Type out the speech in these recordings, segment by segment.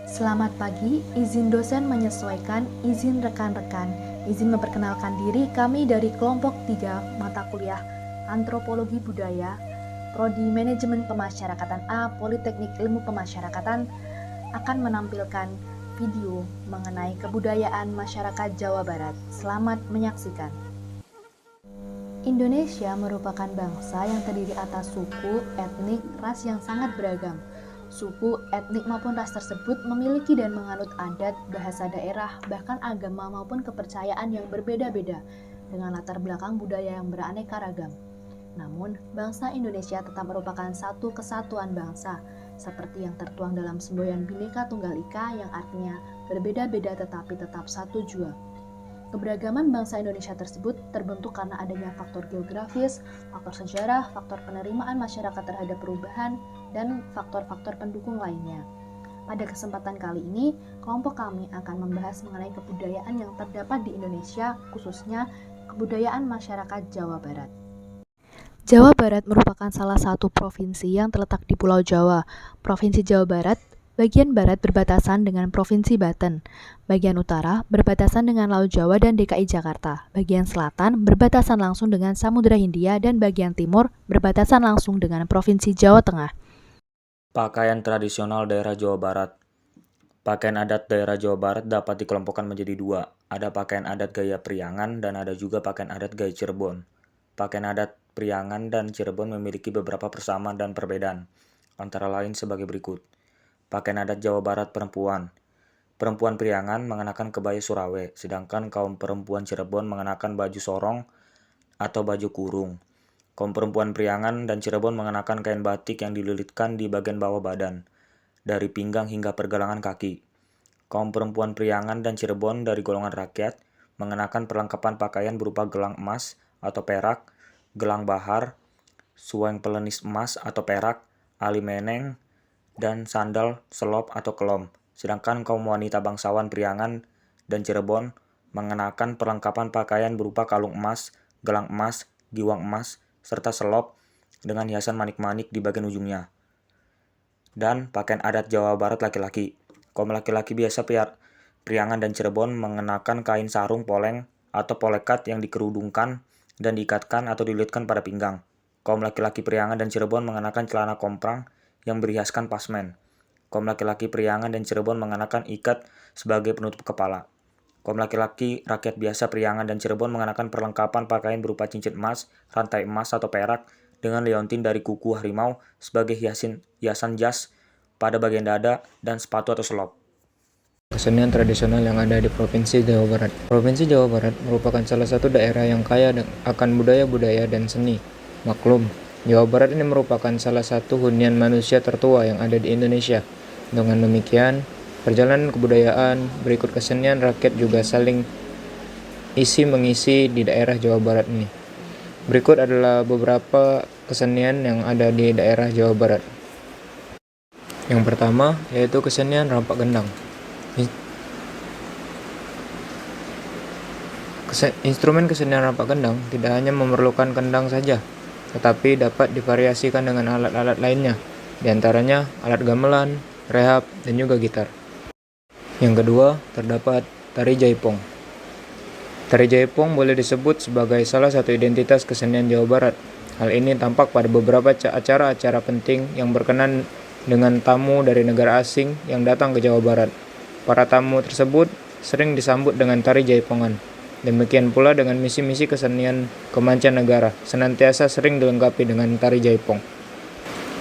Selamat pagi, izin dosen menyesuaikan, izin rekan-rekan, izin memperkenalkan diri kami dari kelompok 3 mata kuliah Antropologi Budaya, Prodi Manajemen Pemasyarakatan A, Politeknik Ilmu Pemasyarakatan akan menampilkan video mengenai kebudayaan masyarakat Jawa Barat. Selamat menyaksikan. Indonesia merupakan bangsa yang terdiri atas suku, etnik, ras yang sangat beragam. Suku, etnik maupun ras tersebut memiliki dan menganut adat, bahasa daerah, bahkan agama maupun kepercayaan yang berbeda-beda dengan latar belakang budaya yang beraneka ragam. Namun, bangsa Indonesia tetap merupakan satu kesatuan bangsa, seperti yang tertuang dalam semboyan Bhinneka Tunggal Ika yang artinya berbeda-beda tetapi tetap satu jua. Keberagaman bangsa Indonesia tersebut terbentuk karena adanya faktor geografis, faktor sejarah, faktor penerimaan masyarakat terhadap perubahan, dan faktor-faktor pendukung lainnya. Pada kesempatan kali ini, kelompok kami akan membahas mengenai kebudayaan yang terdapat di Indonesia, khususnya kebudayaan masyarakat Jawa Barat. Jawa Barat merupakan salah satu provinsi yang terletak di Pulau Jawa. Provinsi Jawa Barat bagian barat berbatasan dengan Provinsi Banten, bagian utara berbatasan dengan Laut Jawa dan DKI Jakarta, bagian selatan berbatasan langsung dengan Samudra Hindia, dan bagian timur berbatasan langsung dengan Provinsi Jawa Tengah. Pakaian tradisional daerah Jawa Barat. Pakaian adat daerah Jawa Barat dapat dikelompokkan menjadi dua. Ada pakaian adat gaya Priangan dan ada juga pakaian adat gaya Cirebon. Pakaian adat Priangan dan Cirebon memiliki beberapa persamaan dan perbedaan, antara lain sebagai berikut. Pakaian adat Jawa Barat perempuan. Perempuan Priangan mengenakan kebaya Surawe, sedangkan kaum perempuan Cirebon mengenakan baju sorong atau baju kurung. Kaum perempuan Priangan dan Cirebon mengenakan kain batik yang dililitkan di bagian bawah badan, dari pinggang hingga pergelangan kaki. Kaum perempuan Priangan dan Cirebon dari golongan rakyat mengenakan perlengkapan pakaian berupa gelang emas atau perak, gelang bahar, sueng pelenis emas atau perak, ali meneng, dan sandal selop atau kelom. Sedangkan kaum wanita bangsawan Priangan dan Cirebon mengenakan perlengkapan pakaian berupa kalung emas, gelang emas, giwang emas, serta selop dengan hiasan manik-manik di bagian ujungnya. Dan pakaian adat Jawa Barat laki-laki. Kaum laki-laki biasa Priangan dan Cirebon mengenakan kain sarung poleng atau polekat yang dikerudungkan dan diikatkan atau dililitkan pada pinggang. Kaum laki-laki Priangan dan Cirebon mengenakan celana komprang yang berhiaskan pasmen. Kaum laki-laki Priangan dan Cirebon mengenakan ikat sebagai penutup kepala. Kaum laki-laki rakyat biasa Priangan dan Cirebon mengenakan perlengkapan pakaian berupa cincin emas, rantai emas atau perak, dengan leontin dari kuku harimau sebagai hiasan jas pada bagian dada, dan sepatu atau selop. Kesenian tradisional yang ada di Provinsi Jawa Barat. Provinsi Jawa Barat merupakan salah satu daerah yang kaya akan budaya-budaya dan seni. Maklum, Jawa Barat ini merupakan salah satu hunian manusia tertua yang ada di Indonesia. Dengan demikian, perjalanan kebudayaan berikut kesenian rakyat juga saling isi-mengisi di daerah Jawa Barat ini. Berikut adalah beberapa kesenian yang ada di daerah Jawa Barat. Yang pertama yaitu kesenian rampak gendang. Instrumen kesenian rampak gendang tidak hanya memerlukan kendang saja, tetapi dapat divariasikan dengan alat-alat lainnya, diantaranya alat gamelan, rehab, dan juga gitar. Yang kedua, terdapat tari jaipong. Tari jaipong boleh disebut sebagai salah satu identitas kesenian Jawa Barat. Hal ini tampak pada beberapa acara-acara penting yang berkenan dengan tamu dari negara asing yang datang ke Jawa Barat. Para tamu tersebut sering disambut dengan tari jaipongan. Demikian pula dengan misi-misi kesenian kemancanegara, senantiasa sering dilengkapi dengan tari jaipong.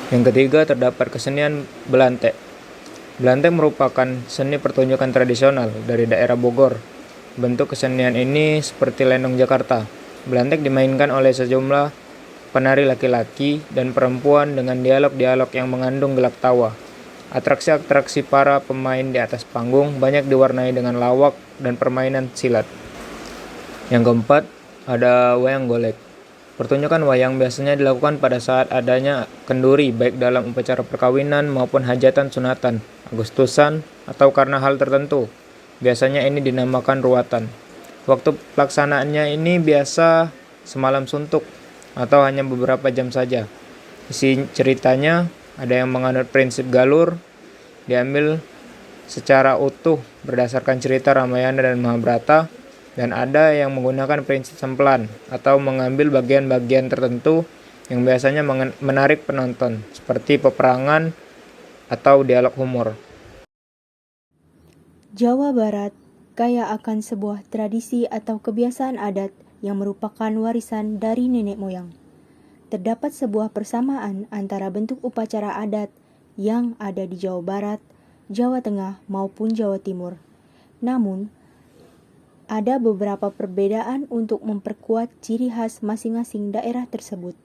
Yang ketiga, terdapat kesenian belantek. Belantek merupakan seni pertunjukan tradisional dari daerah Bogor. Bentuk kesenian ini seperti lenong Jakarta. Belantek dimainkan oleh sejumlah penari laki-laki dan perempuan dengan dialog-dialog yang mengandung gelak tawa. Atraksi-atraksi para pemain di atas panggung banyak diwarnai dengan lawak dan permainan silat. Yang keempat, ada wayang golek. Pertunjukan wayang biasanya dilakukan pada saat adanya kenduri, baik dalam upacara perkawinan maupun hajatan sunatan, Agustusan, atau karena hal tertentu. Biasanya ini dinamakan ruatan. Waktu pelaksanaannya ini biasa semalam suntuk atau hanya beberapa jam saja. Isi ceritanya ada yang menganut prinsip galur, diambil secara utuh berdasarkan cerita Ramayana dan Mahabharata, dan ada yang menggunakan prinsip sempelan atau mengambil bagian-bagian tertentu yang biasanya menarik penonton, seperti peperangan atau dialog humor. Jawa Barat kaya akan sebuah tradisi atau kebiasaan adat yang merupakan warisan dari nenek moyang. Terdapat sebuah persamaan antara bentuk upacara adat yang ada di Jawa Barat, Jawa Tengah, maupun Jawa Timur. Namun, ada beberapa perbedaan untuk memperkuat ciri khas masing-masing daerah tersebut.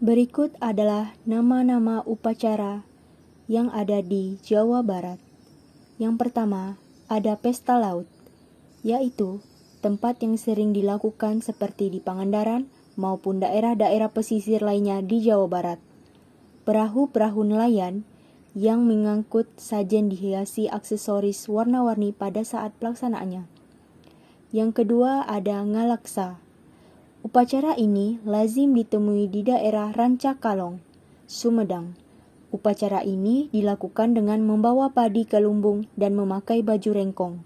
Berikut adalah nama-nama upacara yang ada di Jawa Barat. Yang pertama, ada pesta laut, yaitu tempat yang sering dilakukan seperti di Pangandaran maupun daerah-daerah pesisir lainnya di Jawa Barat. Perahu-perahu nelayan yang mengangkut sajen dihiasi aksesoris warna-warni pada saat pelaksanaannya. Yang kedua ada ngalaksa. Upacara ini lazim ditemui di daerah Rancakalong, Sumedang. Upacara ini dilakukan dengan membawa padi ke lumbung dan memakai baju rengkong.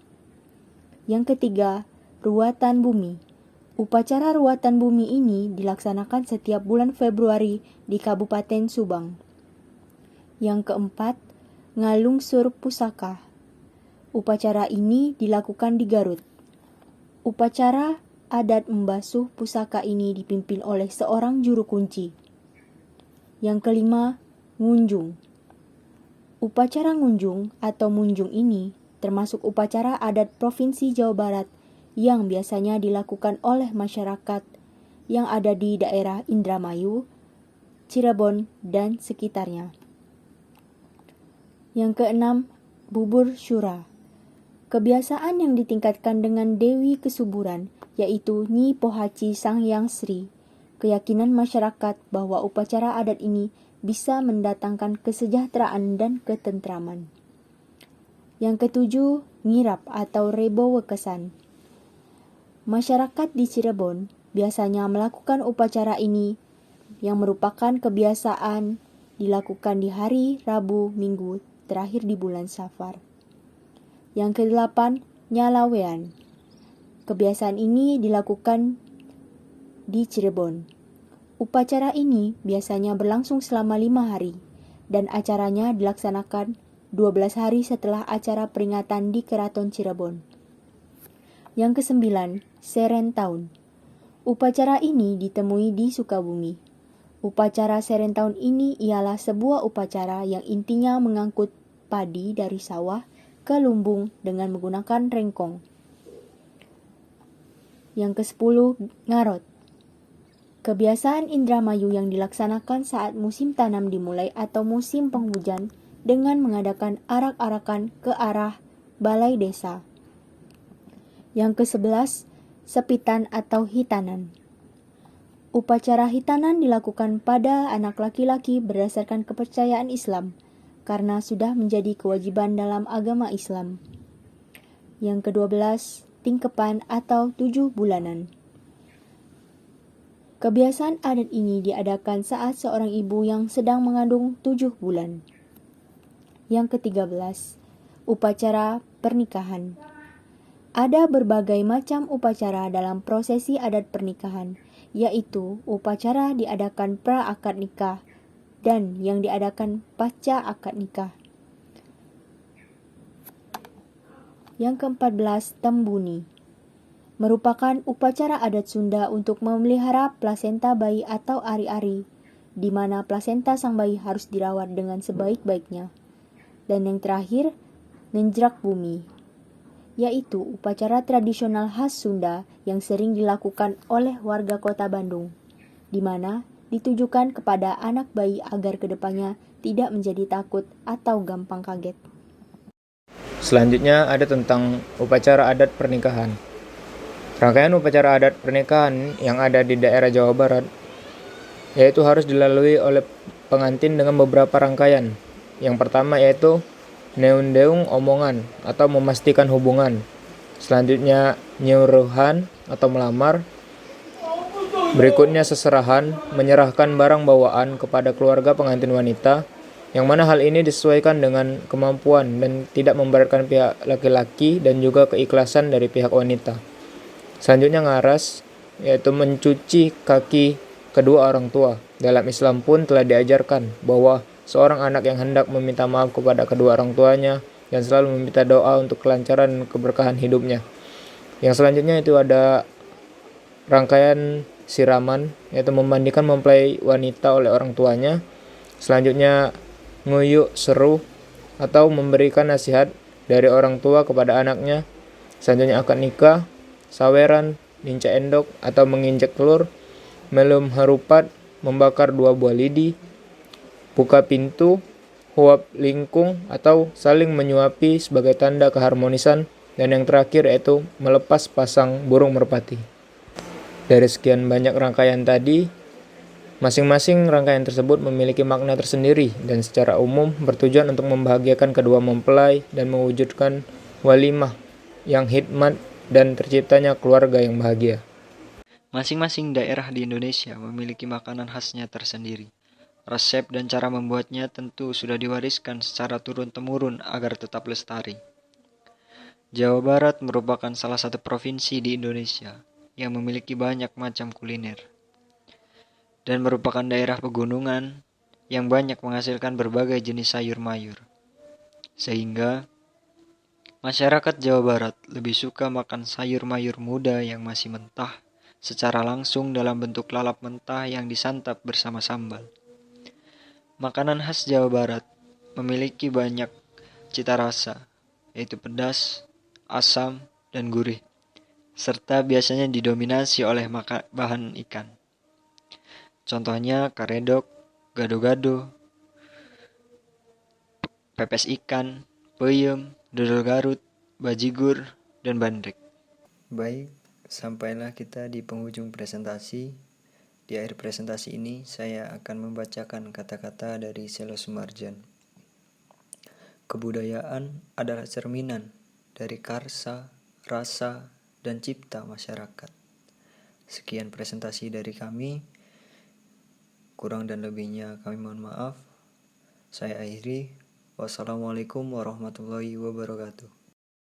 Yang ketiga, ruatan bumi. Upacara ruatan bumi ini dilaksanakan setiap bulan Februari di Kabupaten Subang. Yang keempat, ngalungsur pusaka. Upacara ini dilakukan di Garut. Upacara adat membasuh pusaka ini dipimpin oleh seorang juru kunci. Yang kelima, ngunjung. Upacara ngunjung atau munjung ini termasuk upacara adat Provinsi Jawa Barat yang biasanya dilakukan oleh masyarakat yang ada di daerah Indramayu, Cirebon, dan sekitarnya. Yang keenam, bubur syura. Kebiasaan yang ditingkatkan dengan Dewi Kesuburan, yaitu Nyi Pohaci Sanghyang Sri. Keyakinan masyarakat bahwa upacara adat ini bisa mendatangkan kesejahteraan dan ketentraman. Yang ketujuh, ngirap atau rebo wekesan. Masyarakat di Cirebon biasanya melakukan upacara ini yang merupakan kebiasaan dilakukan di hari Rabu Minggu terakhir di bulan Safar. Yang kedelapan, nyalawean. Kebiasaan ini dilakukan di Cirebon. Upacara ini biasanya berlangsung selama 5 hari dan acaranya dilaksanakan 12 hari setelah acara peringatan di Keraton Cirebon. Yang kesembilan, Seren Tahun. Upacara ini ditemui di Sukabumi. Upacara Seren Tahun ini ialah sebuah upacara yang intinya mengangkut padi dari sawah ke lumbung dengan menggunakan rengkong. Yang ke-10, ngarot. Kebiasaan Indramayu yang dilaksanakan saat musim tanam dimulai atau musim penghujan dengan mengadakan arak-arakan ke arah balai desa. Yang ke-11, sepitan atau hitanan. Upacara hitanan dilakukan pada anak laki-laki berdasarkan kepercayaan Islam, karena sudah menjadi kewajiban dalam agama Islam. Yang ke-12, tingkepan atau 7 bulanan. Kebiasaan adat ini diadakan saat seorang ibu yang sedang mengandung 7 bulan. Yang ke-13, upacara pernikahan. Ada berbagai macam upacara dalam prosesi adat pernikahan, yaitu upacara diadakan pra-akad nikah dan yang diadakan pasca akad nikah. Yang ke-14, tembuni. Merupakan upacara adat Sunda untuk memelihara plasenta bayi atau ari-ari, di mana plasenta sang bayi harus dirawat dengan sebaik-baiknya. Dan yang terakhir, nenjrak bumi, yaitu upacara tradisional khas Sunda yang sering dilakukan oleh warga kota Bandung, di mana ditujukan kepada anak bayi agar kedepannya tidak menjadi takut atau gampang kaget. Selanjutnya ada tentang upacara adat pernikahan. Rangkaian upacara adat pernikahan yang ada di daerah Jawa Barat yaitu harus dilalui oleh pengantin dengan beberapa rangkaian. Yang pertama yaitu neundeung omongan atau memastikan hubungan. Selanjutnya nyuruhan atau melamar. Berikutnya seserahan, menyerahkan barang bawaan kepada keluarga pengantin wanita. yang mana hal ini disesuaikan dengan kemampuan dan tidak memberatkan pihak laki-laki dan juga keikhlasan dari pihak wanita. Selanjutnya ngaras, yaitu mencuci kaki kedua orang tua. Dalam Islam pun telah diajarkan bahwa seorang anak yang hendak meminta maaf kepada kedua orang tuanya dan selalu meminta doa untuk kelancaran dan keberkahan hidupnya. Yang selanjutnya itu ada rangkaian siraman, yaitu memandikan mempelai wanita oleh orang tuanya. Selanjutnya nguyuk seru atau memberikan nasihat dari orang tua kepada anaknya. Selanjutnya akad nikah, saweran, ninca endok atau menginjak telur, melum harupat, membakar 2 buah lidi, buka pintu, huap lingkung atau saling menyuapi sebagai tanda keharmonisan, dan yang terakhir yaitu melepas pasang burung merpati. Dari sekian banyak rangkaian tadi, masing-masing rangkaian tersebut memiliki makna tersendiri dan secara umum bertujuan untuk membahagiakan kedua mempelai dan mewujudkan walimah yang hikmat dan terciptanya keluarga yang bahagia. Masing-masing daerah di Indonesia memiliki makanan khasnya tersendiri. Resep dan cara membuatnya tentu sudah diwariskan secara turun-temurun agar tetap lestari. Jawa Barat merupakan salah satu provinsi di Indonesia yang memiliki banyak macam kuliner dan merupakan daerah pegunungan yang banyak menghasilkan berbagai jenis sayur mayur. Sehingga masyarakat Jawa Barat lebih suka makan sayur mayur muda yang masih mentah secara langsung dalam bentuk lalap mentah yang disantap bersama sambal. Makanan khas Jawa Barat memiliki banyak cita rasa, yaitu pedas, asam, dan gurih, serta biasanya didominasi oleh bahan ikan. Contohnya karedok, gado-gado, pepes ikan, peyem, dodol Garut, bajigur, dan bandrek. Baik, sampailah kita di penghujung presentasi. Di akhir presentasi ini, saya akan membacakan kata-kata dari Selo Sumarjan. Kebudayaan adalah cerminan dari karsa, rasa, dan cipta masyarakat. Sekian presentasi dari kami. Kurang dan lebihnya kami mohon maaf. Saya akhiri. Wassalamualaikum warahmatullahi wabarakatuh.